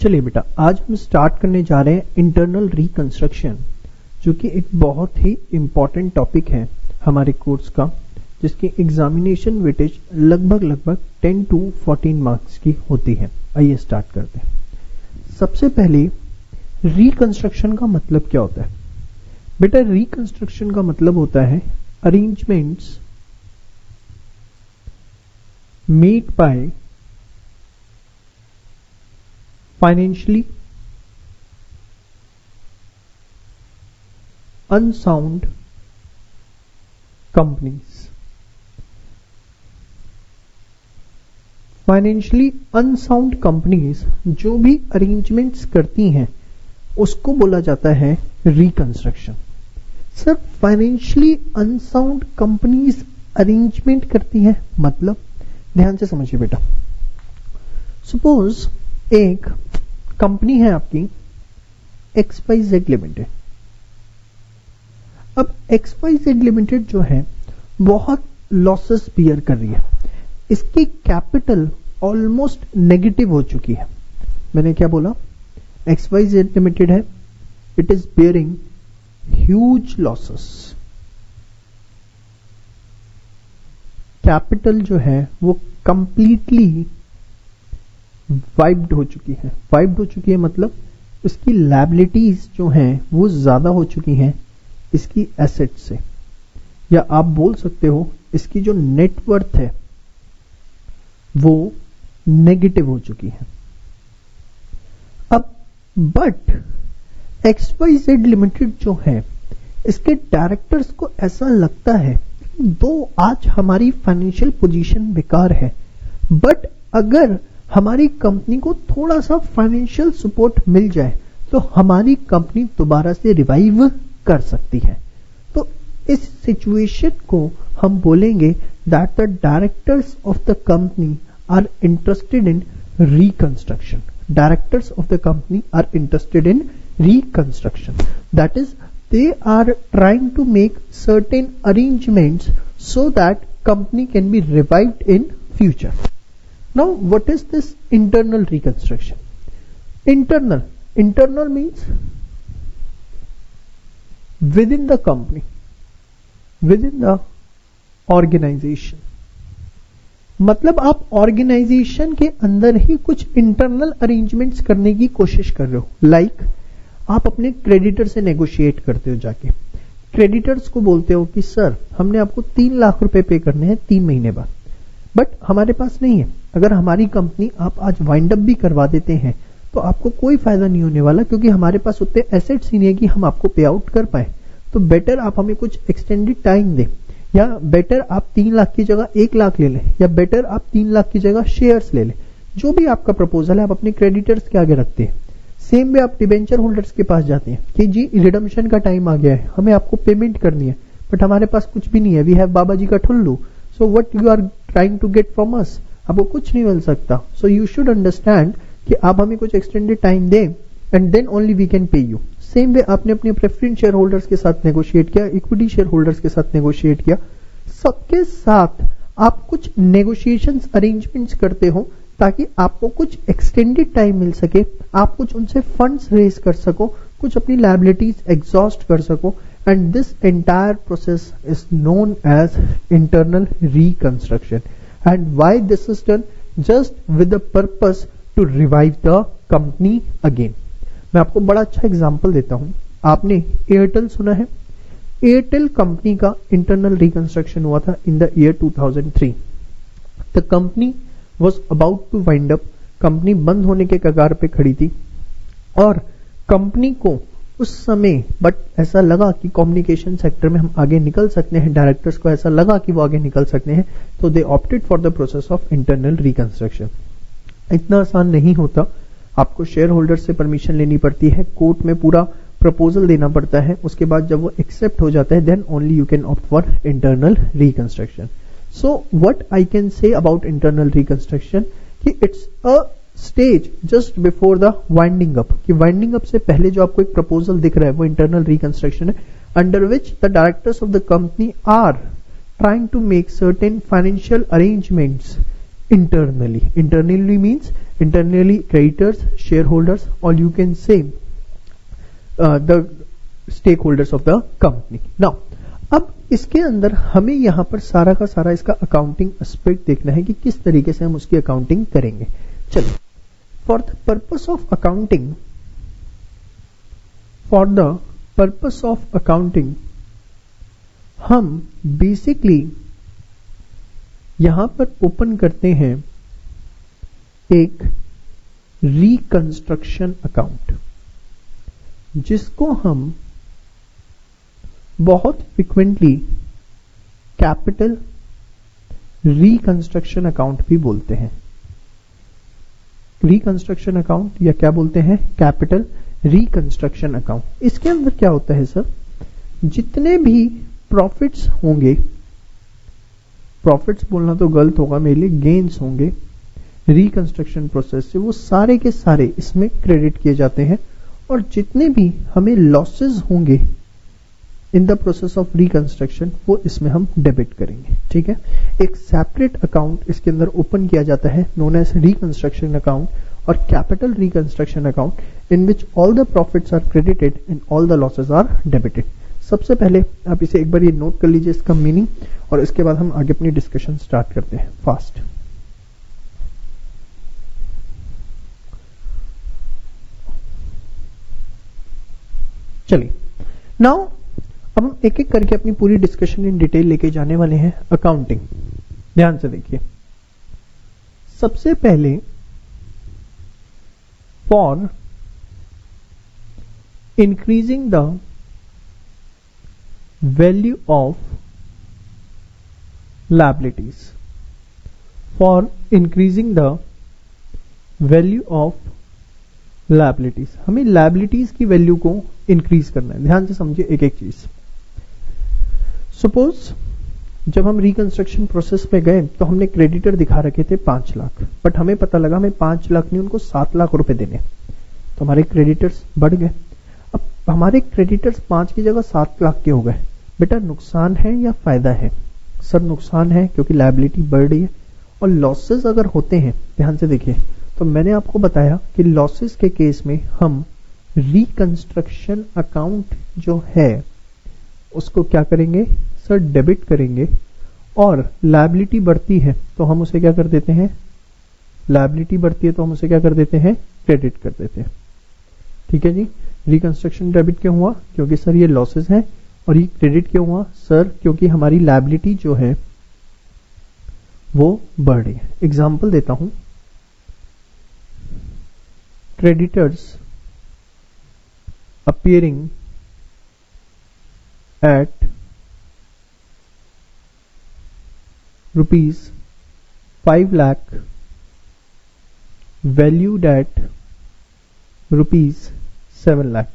चलिए बेटा, आज हम स्टार्ट करने जा रहे हैं इंटरनल रिकंस्ट्रक्शन, जो कि एक बहुत ही इम्पॉर्टेंट टॉपिक है हमारे कोर्स का, जिसकी एग्जामिनेशन वेटेज लगभग 10 to 14 मार्क्स की होती है। आइए स्टार्ट करते हैं। सबसे पहले रिकंस्ट्रक्शन का मतलब क्या होता है बेटा? रिकंस्ट्रक्शन का मतलब होता है arrangements made by financially unsound companies। Financially unsound companies जो भी अरेंजमेंट्स करती हैं उसको बोला जाता है reconstruction. Sir, financially unsound companies arrangement करती हैं मतलब, ध्यान से समझिए बेटा। सपोज एक कंपनी है आपकी XYZ लिमिटेड। अब XYZ लिमिटेड जो है बहुत लॉसेस बियर कर रही है, इसकी कैपिटल ऑलमोस्ट नेगेटिव हो चुकी है। मैंने क्या बोला? XYZ लिमिटेड है, it is bearing huge losses. Capital जो है वो कंप्लीटली वाइप्ड हो चुकी है। वाइप्ड हो चुकी है मतलब उसकी लायबिलिटीज जो हैं वो ज्यादा हो चुकी हैं इसकी एसेट से, या आप बोल सकते हो इसकी जो नेटवर्थ है वो नेगेटिव हो चुकी है। अब बट XYZ लिमिटेड जो है, इसके डायरेक्टर्स को ऐसा लगता है दो आज हमारी फाइनेंशियल पोजीशन बेकार है, बट अगर हमारी कंपनी को थोड़ा सा फाइनेंशियल सपोर्ट मिल जाए तो हमारी कंपनी दोबारा से रिवाइव कर सकती है। तो इस सिचुएशन को हम बोलेंगे that the directors of the company are interested in reconstruction. Directors of the company are interested in reconstruction, that is they are trying to make certain arrangements so that company can be revived in future. Now, what is this internal reconstruction? Internal means within the company, within the organization. मतलब आप organisation के अंदर ही कुछ internal arrangements करने की कोशिश कर रहे हो। लाइक आप अपने क्रेडिटर से नेगोशिएट करते हो, जाके क्रेडिटर्स को बोलते हो कि सर हमने आपको 3 लाख रुपए पे करने हैं 3 महीने बाद, बट हमारे पास नहीं है। अगर हमारी कंपनी आप आज वाइंड अप भी करवा देते हैं तो आपको कोई फायदा नहीं होने वाला, क्योंकि हमारे पास उतने एसेट्स ही नहीं है कि हम आपको पे आउट कर पाए। तो बेटर आप हमें कुछ एक्सटेंडेड टाइम दें, या बेटर आप 3 लाख की जगह 1 लाख ले लें, या बेटर आप 3 लाख की जगह शेयर्स ले लें। जो भी आपका प्रपोजल है आप अपने क्रेडिटर्स के आगे रखते हैं। सेम वे आप डिबेंचर होल्डर्स के पास जाते हैं कि जी रिडम्पशन का टाइम आ गया है, हमें आपको पेमेंट करनी है, बट हमारे पास कुछ भी नहीं है, वी हैव बाबा जी का ठुल्लू, so what you are trying to get from us, आपको कुछ नहीं मिल सकता। सो यू शुड अंडरस्टैंड कि आप हमें कुछ एक्सटेंडेड टाइम दें and then only we can pay you. Same way आपने अपने प्रेफरेंस शेयर होल्डर्स के साथ नेगोशिएट किया, इक्विटी शेयर होल्डर्स के साथ नेगोशिएट किया, सबके साथ आप कुछ नेगोशिएशंस अरेंजमेंट्स करते हो ताकि आपको कुछ एक्सटेंडेड टाइम मिल सके, आप कुछ उनसे फंड्स रेज कर सको, कुछ अपनी लायबिलिटीज एग्जॉस्ट कर सको, and this entire process is known as internal reconstruction. And why this is done? Just with the purpose to revive the company again. मैं आपको बड़ा अच्छा एग्जांपल देता हूं। आपने एयरटेल सुना है? एयरटेल कंपनी का इंटरनल रिकंस्ट्रक्शन हुआ था in the year 2003। The company was about to wind up, company बंद होने के कगार पे खड़ी थी, और कंपनी को उस समय बट ऐसा लगा कि कम्युनिकेशन सेक्टर में हम आगे निकल सकते हैं, डायरेक्टर्स को ऐसा लगा कि वो आगे निकल सकते हैं, तो they opted for the process of internal reconstruction. इतना आसान नहीं होता, आपको शेयर होल्डर से परमिशन लेनी पड़ती है, कोर्ट में पूरा प्रपोजल देना पड़ता है, उसके बाद जब वो एक्सेप्ट हो जाता है then only you can opt for internal reconstruction. So what I can say about internal reconstruction कि it's a stage just before the winding up, कि winding up से पहले जो आपको एक proposal दिख रहा है वो internal reconstruction है, under which the directors of the company are trying to make certain financial arrangements internally. Internally means internally creditors, shareholders, or you can say the stakeholders of the company. Now अब इसके अंदर हमें यहां पर सारा का सारा इसका अकाउंटिंग एस्पेक्ट देखना है कि किस तरीके से हम उसकी अकाउंटिंग करेंगे. चलिए, for the purpose of accounting हम बेसिकली यहां पर ओपन करते हैं एक रिकंस्ट्रक्शन अकाउंट, जिसको हम बहुत फ्रिक्वेंटली कैपिटल रिकंस्ट्रक्शन अकाउंट भी बोलते हैं. रिकंस्ट्रक्शन अकाउंट या क्या बोलते हैं, कैपिटल रिकंस्ट्रक्शन अकाउंट. इसके अंदर क्या होता है सर, जितने भी प्रॉफिट्स होंगे, प्रॉफिट्स बोलना तो गलत होगा मेरे लिए, गेन्स होंगे रिकंस्ट्रक्शन प्रोसेस से, वो सारे के सारे इसमें क्रेडिट किए जाते हैं. और जितने भी हमें लॉसेस होंगे in the process of reconstruction वो इसमें हम डेबिट करेंगे. ठीक है, एक सेपरेट अकाउंट इसके अंदर ओपन किया जाता है नोन एज रिकंस्ट्रक्शन अकाउंट और capital reconstruction account, in which all the profits are credited and all the losses are debited. सबसे पहले आप इसे एक बार ये नोट कर लीजिए इसका मीनिंग, और इसके बाद हम आगे अपनी डिस्कशन स्टार्ट करते हैं फास्ट. चलिए, नाउ अब हम एक एक करके अपनी पूरी डिस्कशन इन डिटेल लेके जाने वाले हैं अकाउंटिंग. ध्यान से देखिए, सबसे पहले for increasing the value of liabilities, for increasing the value of liabilities, हमें लायबिलिटीज की वैल्यू को इंक्रीज करना है. ध्यान से समझिए एक एक चीज. सपोज जब हम रिकंस्ट्रक्शन प्रोसेस में गए तो हमने क्रेडिटर दिखा रखे थे 5 लाख, बट हमें पता लगा हमें 5 लाख नहीं उनको 7 लाख रुपए देने, तो हमारे क्रेडिटर्स बढ़ गए. अब हमारे क्रेडिटर्स 5 की जगह 7 लाख के हो गए. बेटा नुकसान है या फायदा है? सर नुकसान है, क्योंकि लायबिलिटी बढ़ रही है. और लॉसेस अगर होते हैं, ध्यान से देखिए, तो मैंने आपको बताया कि लॉसेस के केस में हम रिकंस्ट्रक्शन अकाउंट जो है उसको क्या करेंगे सर, डेबिट करेंगे. और लायबिलिटी बढ़ती है तो हम उसे क्या कर देते हैं, लायबिलिटी बढ़ती है तो हम उसे क्या कर देते हैं, क्रेडिट कर देते हैं. ठीक है जी. रिकंस्ट्रक्शन डेबिट क्यों हुआ, क्योंकि सर ये लॉसेस हैं. और ये क्रेडिट क्यों हुआ सर, क्योंकि हमारी लायबिलिटी जो है वो बढ़ रही है. एग्जाम्पल देता हूं, creditors appearing at rupees 5 lakh valued at rupees 7 lakh.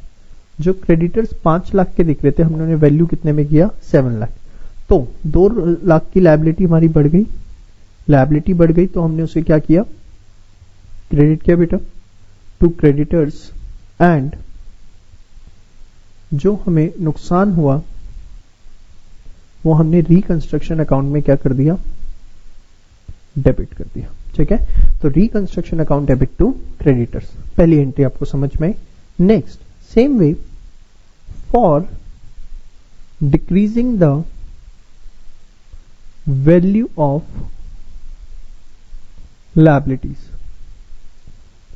जो क्रेडिटर्स 5 लाख के दिख रहे थे हमने उन्हें वैल्यू कितने में किया, 7 लाख. तो 2 लाख की लायबिलिटी हमारी बढ़ गई. लायबिलिटी बढ़ गई तो हमने उसे क्या किया, क्रेडिट किया बेटा टू क्रेडिटर्स. एंड जो हमें नुकसान हुआ वो हमने रिकंस्ट्रक्शन अकाउंट में क्या कर दिया, डेबिट कर दिया. ठीक है, तो reconstruction account debit to creditors, पहली एंट्री आपको समझ में आई. Next, same way for decreasing the value of liabilities,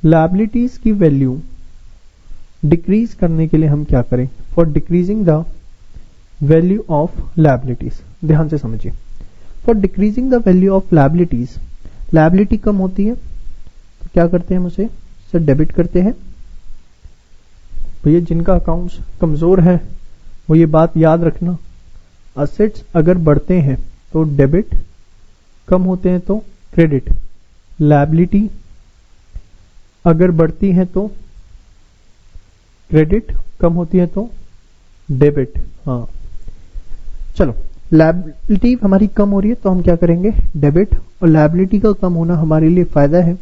liabilities की वैल्यू डिक्रीज करने के लिए हम क्या करें, for decreasing the value of liabilities. ध्यान से समझिए, for decreasing the value of liabilities, liability कम होती है तो क्या करते हैं हम उसे सर, डेबिट करते हैं. भैया जिनका अकाउंट्स कमजोर है वो ये बात याद रखना, असेट्स अगर बढ़ते हैं तो डेबिट, कम होते हैं तो क्रेडिट. लायबिलिटी अगर बढ़ती है तो क्रेडिट, कम होती है तो डेबिट. हाँ चलो, लायबिलिटी हमारी कम हो रही है तो हम क्या करेंगे, डेबिट. और लायबिलिटी का कम होना हमारे लिए फायदा है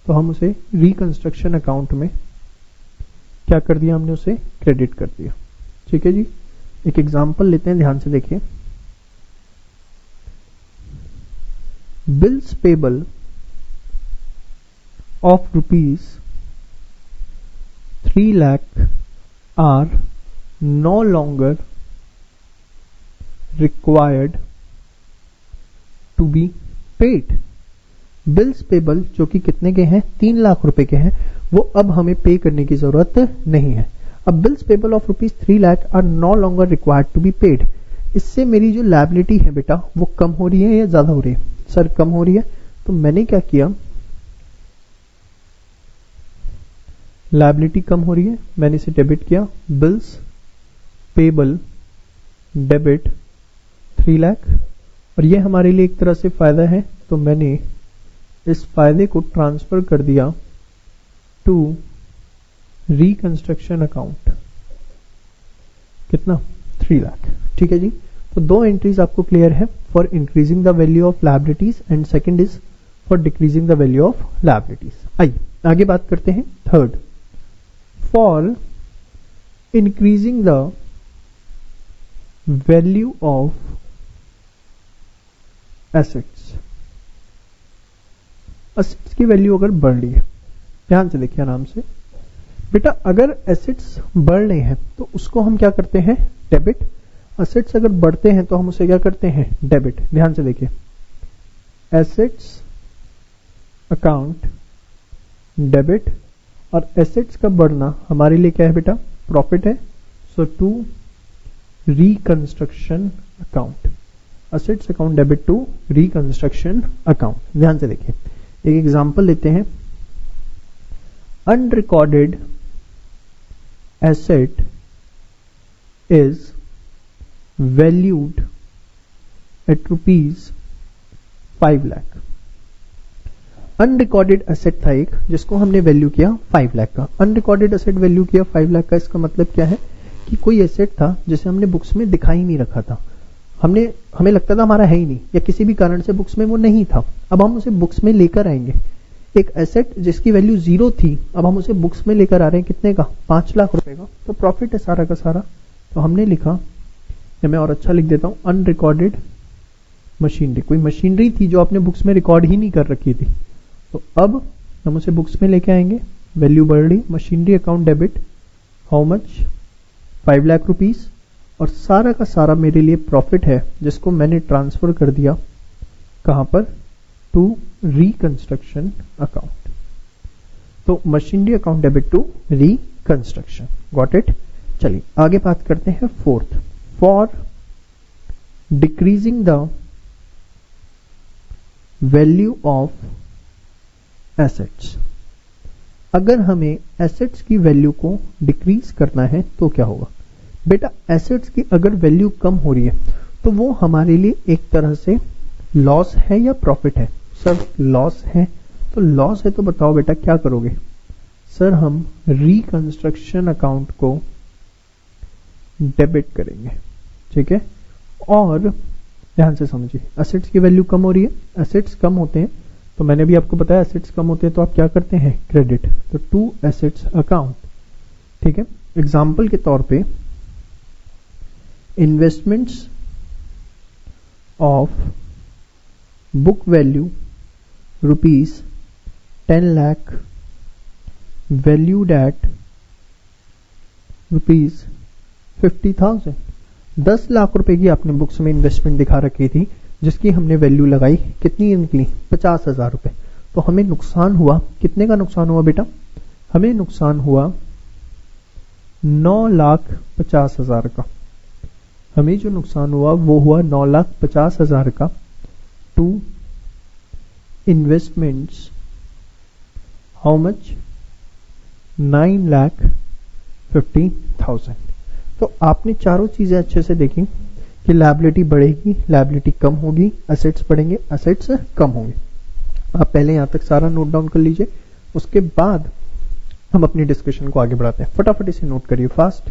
तो हम उसे रिकंस्ट्रक्शन अकाउंट में क्या कर दिया, हमने उसे क्रेडिट कर दिया. ठीक है जी. एक एग्जांपल लेते हैं, ध्यान से देखिए. Bills payable of rupees 3 lakh are no longer required to be paid. Bills payable जो कि कितने के हैं, 3 लाख रुपए के हैं, वो अब हमें पे करने की जरूरत नहीं है. अब bills payable of rupees 3 lakh are no longer required to be paid. इससे मेरी जो लायबिलिटी है बेटा वो कम हो रही है या ज्यादा हो रही है? सर कम हो रही है. तो मैंने क्या किया, लायबिलिटी कम हो रही है, मैंने इसे डेबिट किया. बिल्स पेबल डेबिट 3 लाख, और ये हमारे लिए एक तरह से फायदा है, तो मैंने इस फायदे को ट्रांसफर कर दिया टू रिकंस्ट्रक्शन अकाउंट. कितना? 3 लाख. ठीक है जी. तो 2 एंट्रीज आपको क्लियर है, for increasing the value of liabilities and second is for decreasing the value of liabilities. आइए आगे बात करते हैं. Third, for increasing the value of assets. Assets की वैल्यू अगर बढ़ रही है, ध्यान से देखिए आराम से बेटा, अगर एसेट्स बढ़ रहे हैं तो उसको हम क्या करते हैं? डेबिट. एसेट्स अगर बढ़ते हैं तो हम उसे क्या करते हैं? डेबिट. ध्यान से देखिए, एसेट्स अकाउंट डेबिट, और एसेट्स का बढ़ना हमारे लिए क्या है बेटा? प्रॉफिट है. So to reconstruction account. Assets account debit to reconstruction account. ध्यान से देखिए, एक एग्जांपल लेते हैं. Unrecorded asset is valued at rupees 5 lakh. Unrecorded asset था एक, जिसको हमने वैल्यू किया 5 लाख का. अनरिकॉर्डेड एसेट वैल्यू किया 5 लाख का. इसका मतलब क्या है कि कोई एसेट था जिसे हमने बुक्स में दिखाई नहीं रखा था, हमें लगता था हमारा है ही नहीं, या किसी भी कारण से बुक्स में वो नहीं था. अब हम उसे बुक्स में लेकर आएंगे. एक एसेट जिसकी वैल्यू 0 थी, अब हम उसे बुक्स में लेकर आ रहे हैं. कितने का? 5 लाख रुपए का. तो प्रॉफिट है सारा का सारा. तो हमने लिखा, या मैं और अच्छा लिख देता हूं, अनरिकॉर्डेड मशीनरी. कोई मशीनरी थी जो आपने बुक्स में रिकॉर्ड ही नहीं कर रखी थी, तो अब हम उसे बुक्स में लेके आएंगे. वैल्यू बढ़ रही, machinery account debit, how much? 5 lakh rupees, और सारा का सारा मेरे लिए प्रॉफिट है, जिसको मैंने ट्रांसफर कर दिया कहां पर? To reconstruction account. तो machinery account debit to reconstruction. Got it. चलिए आगे बात करते हैं. Fourth, for decreasing the value of assets. अगर हमें एसेट्स की वैल्यू को डिक्रीज करना है तो क्या होगा बेटा? एसेट्स की अगर वैल्यू कम हो रही है तो वो हमारे लिए एक तरह से लॉस है या प्रॉफिट है? सर लॉस है. तो लॉस है तो बताओ बेटा क्या करोगे? सर हम रिकंस्ट्रक्शन अकाउंट को डेबिट करेंगे. ठीक है, और ध्यान से समझिए, एसेट्स की वैल्यू कम हो रही है, एसेट्स कम होते हैं तो मैंने भी आपको बताया एसेट्स कम होते हैं तो आप क्या करते हैं? क्रेडिट. तो टू एसेट्स अकाउंट. ठीक है, एग्जाम्पल के तौर पे investments of book value rupees 10 lakh valued at rupees 50,000. 10 lakh रुपए की आपने बुक्स में इन्वेस्टमेंट दिखा रखी थी, जिसकी हमने वैल्यू लगाई, कितनी निकली? 50,000 रुपए. तो हमें नुकसान हुआ, कितने का नुकसान हुआ बेटा? हमें नुकसान हुआ 9,50,000 का. हमें जो नुकसान हुआ वो हुआ 9,50,000 का. To investments how much? 9,50,000. तो आपने चारों चीजें अच्छे से देखी कि लायबिलिटी बढ़ेगी, लायबिलिटी कम होगी, एसेट्स बढ़ेंगे, एसेट्स कम होंगे. आप पहले यहां तक सारा नोट डाउन कर लीजिए, उसके बाद हम अपनी डिस्कशन को आगे बढ़ाते हैं. फटाफट इसे नोट करिए फास्ट.